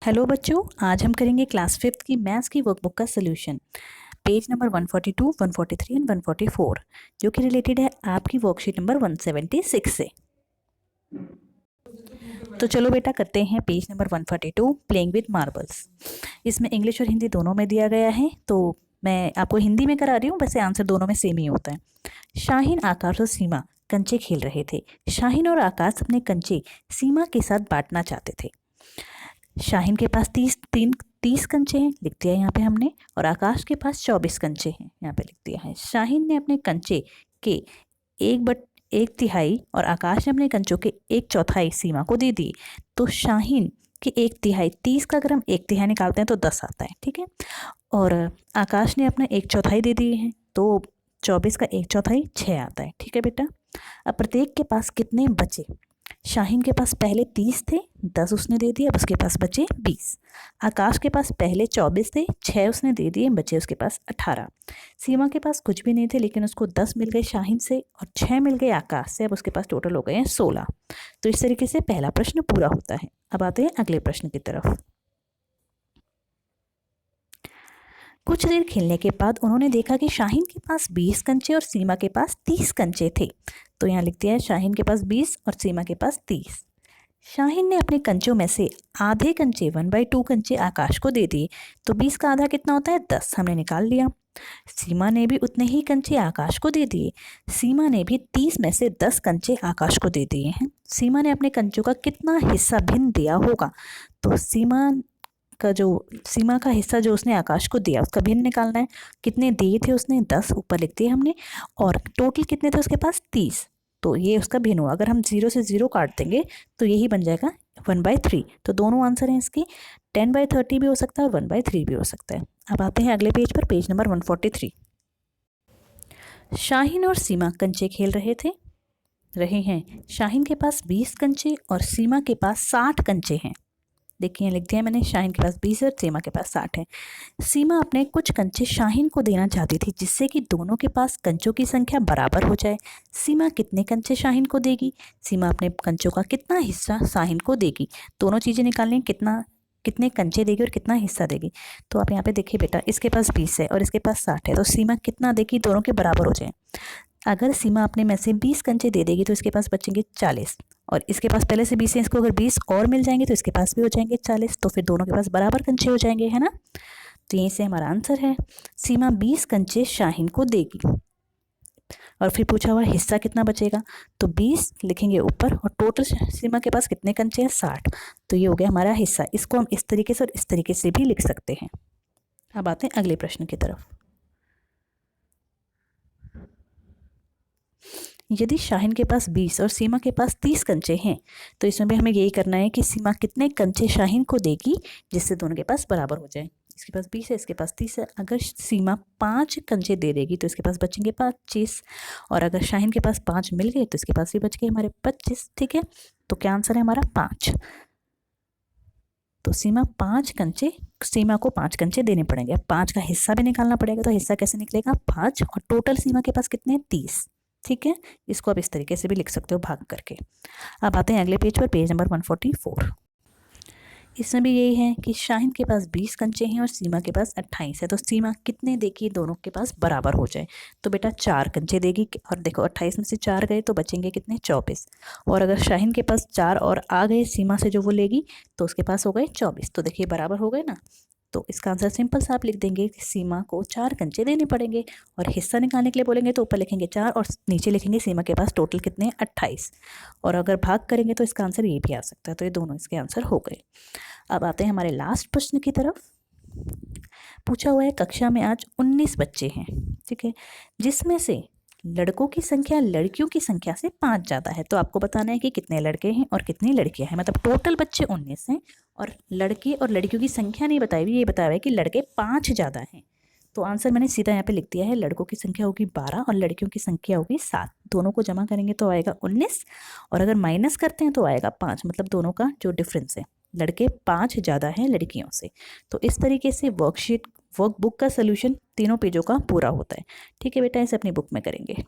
Hello बच्चों, आज हम करेंगे क्लास 5th की मैथ्स की वर्कबुक का सोल्यूशन। पेज नंबर 142, 143 एंड 144 जो कि रिलेटेड है आपकी वर्कशीट नंबर 176 से। तो चलो बेटा करते हैं page number 142 playing with marbles. इसमें इंग्लिश और हिंदी दोनों में दिया गया है, तो मैं आपको हिंदी में करा रही हूँ, वैसे आंसर दोनों में सेम ही होता है। शाहीन, आकाश और सीमा कंचे खेल रहे थे। शाहीन और आकाश अपने कंचे सीमा के साथ बांटना चाहते थे। शाहीन के पास 30 कंचे हैं, लिख दिया यहाँ पे हमने, और आकाश के पास 24 कंचे हैं, यहाँ पे लिख दिया है। शाहीन ने अपने कंचे के 1/1 और आकाश ने अपने कंचों के 1/4 सीमा को दे दिए। तो शाहीन के 1/3, 30 का अगर हम 1/3 निकालते हैं तो 10 आता है, ठीक है। और आकाश ने अपने 1/4 दे दिए हैं, तो 24 का 1/4 6 आता है, ठीक है बेटा। अब प्रत्येक के पास कितने बचे? शाहीन के पास पहले 30 थे, 10 उसने दे दिए, अब उसके पास बचे 20। आकाश के पास पहले 24 थे, 6 उसने दे दिए, बचे उसके पास 18। सीमा के पास कुछ भी नहीं थे, लेकिन उसको 10 मिल गए शाहीन से और 6 मिल गए आकाश से, अब उसके पास टोटल हो गए हैं 16। तो इस तरीके से पहला प्रश्न पूरा होता है। अब आते हैं अगले प्रश्न की तरफ। कुछ देर खेलने के बाद उन्होंने देखा कि शाहीन के पास 20 कंचे और सीमा के पास 30 कंचे थे। तो यहाँ लिखते हैं शाहीन के पास 20 और सीमा के पास 30। शाहीन ने अपने कंचों में से आधे कंचे 1/2 कंचे आकाश को दे दिए। तो 20 का आधा कितना होता है? 10, हमने निकाल लिया। सीमा ने भी उतने ही कंचे आकाश को दे दिए। सीमा ने भी 30 में से 10 कंचे आकाश को दे दिए हैं। सीमा ने अपने कंचों का कितना हिस्सा भिन्न दिया होगा? तो सीमा का हिस्सा जो उसने आकाश को दिया उसका भिन्न निकालना है। कितने दिए थे उसने? 10, ऊपर लिख दिए हमने, और टोटल कितने थे उसके पास? 30। तो ये उसका भिन्न हुआ। अगर हम 0 से 0 काट देंगे तो यही बन जाएगा 1/3। तो दोनों आंसर हैं इसके, 10/30 भी हो सकता है और 1/3 भी हो सकता है। अब आते हैं अगले पेज पर, पेज नंबर 143। शाहीन और सीमा कंचे खेल रहे हैं। शाहीन के पास 20 कंचे और सीमा के पास 60 कंचे हैं। देखिए लिख दिया मैंने, शाहीन के पास 20 है और सीमा के पास 60 है। सीमा अपने कुछ कंचे शाहीन को देना चाहती थी, जिससे कि दोनों के पास कंचों की संख्या बराबर हो जाए। सीमा कितने कंचे शाहीन को देगी? सीमा अपने कंचों का कितना हिस्सा शाहीन को देगी? दोनों चीज़ें निकालनी, कितने कंचे देगी और कितना हिस्सा देगी। तो आप यहाँ पे देखिए बेटा, इसके पास 20 है और इसके पास 60 है, तो सीमा कितना देगी? दोनों के बराबर हो जाए। अगर सीमा अपने में से 20 कंचे दे देगी तो इसके पास बचेंगे 40, और इसके पास पहले से 20 है, इसको अगर 20 और मिल जाएंगे तो इसके पास भी हो जाएंगे 40। तो फिर दोनों के पास बराबर कंचे हो जाएंगे, है ना। तो यहीं से हमारा आंसर है, सीमा 20 कंचे शाहीन को देगी। और फिर पूछा हुआ हिस्सा कितना बचेगा, तो 20 लिखेंगे ऊपर, और टोटल सीमा के पास कितने कंचे हैं? 60। तो ये हो गया हमारा हिस्सा। इसको हम इस तरीके से और इस तरीके से भी लिख सकते हैं। अब आते हैं अगले प्रश्न की तरफ। यदि शाहीन के पास 20 और सीमा के पास 30 कंचे हैं, तो इसमें भी हमें यही करना है कि सीमा कितने कंचे शाहीन को देगी जिससे दोनों के पास बराबर हो जाए। इसके पास 20 है, इसके पास 30 है। अगर सीमा 5 कंचे दे देगी तो इसके पास बचेंगे 25, और अगर शाहीन के पास 5 मिल गए तो इसके पास भी बच गए हमारे 25, ठीक है। तो क्या आंसर है हमारा? 5। तो सीमा को 5 कंचे देने पड़ेंगे। अब 5 का हिस्सा भी निकालना पड़ेगा, तो हिस्सा कैसे निकलेगा? 5, और टोटल सीमा के पास कितने? 30, ठीक है। इसको आप इस तरीके से भी लिख सकते हो भाग करके। अब आते हैं अगले पेज पर, पेज नंबर 144। इसमें भी यही है कि शाहीन के पास 20 कंचे हैं और सीमा के पास 28 है। तो सीमा कितने देगी? दोनों के पास बराबर हो जाए। तो बेटा 4 कंचे देगी, और देखो 28 में से 4 गए तो बचेंगे कितने? 24। और अगर शाहीन के पास 4 और आ गए सीमा से जो वो लेगी, तो उसके पास हो गए 24। तो देखिए बराबर हो गए ना। तो इसका आंसर सिंपल सा आप लिख देंगे कि सीमा को 4 कंचे देने पड़ेंगे, और हिस्सा निकालने के लिए बोलेंगे तो ऊपर लिखेंगे 4 और नीचे लिखेंगे सीमा के पास टोटल कितने? 28। और अगर भाग करेंगे तो इसका आंसर ये भी आ सकता है। तो ये दोनों इसके आंसर हो गए। अब आते हैं हमारे लास्ट प्रश्न की तरफ। पूछा हुआ है कक्षा में आज 19 बच्चे हैं, ठीक है, जिसमें से लड़कों की संख्या लड़कियों की संख्या से 5 ज़्यादा है। तो आपको बताना है कि कितने लड़के हैं और कितनी लड़कियां हैं। मतलब टोटल बच्चे 19 हैं और लड़के और लड़कियों की संख्या नहीं बताई हुई, ये बताया हुआ है कि लड़के 5 ज़्यादा हैं। तो आंसर मैंने सीधा यहाँ पे लिख दिया है, लड़कों की संख्या होगी 12 और लड़कियों की संख्या होगी 7। दोनों को जमा करेंगे तो आएगा 19, और अगर माइनस करते हैं तो आएगा 5। मतलब दोनों का जो डिफरेंस है, लड़के 5 ज़्यादा हैं लड़कियों से। तो इस तरीके से वर्कबुक का सोल्यूशन तीनों पेजों का पूरा होता है। ठीक है बेटा, इसे अपनी बुक में करेंगे।